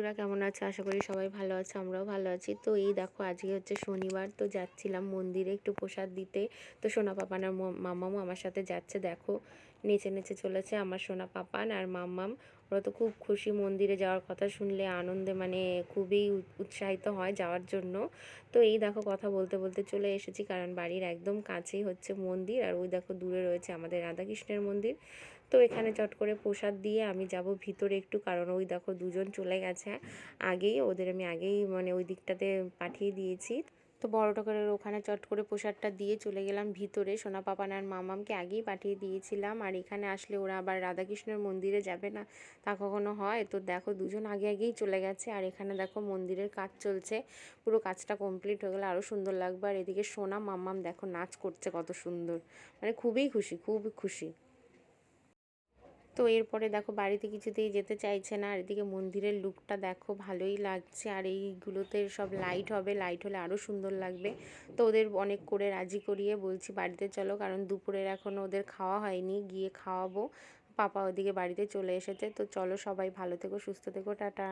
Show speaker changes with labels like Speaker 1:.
Speaker 1: বন্ধুরা কেমন আছে? আশা করি সবাই ভালো আছে, আমরাও ভালো আছি। তো এই দেখো আজকে হচ্ছে শনিবার, তো যাচ্ছিলাম মন্দিরে একটু প্রসাদ দিতে। তো সোনা পাপান আর মাম্মামও আমার সাথে যাচ্ছে। দেখো নেচে নেচে চলেছে আমার সোনা পাপান আর মাম্মাম। ওরা তো খুব খুশি, মন্দিরে যাওয়ার কথা শুনলে আনন্দে মানে খুবই উৎসাহিত হয় যাওয়ার জন্য। তো এই দেখো কথা বলতে বলতে চলে এসেছি, কারণ বাড়ির একদম কাছেই হচ্ছে মন্দির। আর ওই দেখো দূরে রয়েছে আমাদের রাধাকৃষ্ণের মন্দির। তো এখানে চট করে প্রসাদ দিয়ে আমি যাব ভিতরে একটু, কারণ ওই দেখো দুজন চলে গেছে আগেই, ওদের আমি আগেই মানে ওই দিকটাতে পাঠিয়ে দিয়েছি। তো বড় ঠাকুরের ওখানে চট করে প্রসাদটা দিয়ে চলে গেলাম ভিতরে। সোনা পাপান আর মামামকে আগেই পাঠিয়ে দিয়েছিলাম, আর এখানে আসলে ওরা আবার রাধাকৃষ্ণের মন্দিরে যাবে না, তা কখনো হয়? তো দেখো দুজন আগে আগেই চলে গেছে। আর এখানে দেখো মন্দিরের কাজ চলছে, পুরো কাজটা কমপ্লিট হয়ে গেলে আরও সুন্দর লাগবে। আর এদিকে সোনা মাম্মাম দেখো নাচ করছে কত সুন্দর, মানে খুবই খুশি, খুব খুশি। তো এরপরে দেখো বাড়িতে কিছুতেই যেতে চাইছে না। আর এদিকে মন্দিরের লুকটা দেখো ভালোই লাগছে, আর এইগুলোতে সব লাইট হবে, লাইট হলে আরও সুন্দর লাগবে। তো ওদের অনেক করে রাজি করিয়ে বলছি বাড়িতে চলো, কারণ দুপুরের এখনও ওদের খাওয়া হয়নি, গিয়ে খাওয়াবো। পাপা ওদিকে বাড়িতে চলে এসেছে। তো চলো সবাই ভালো থেকো, সুস্থ থেকো, টাটা।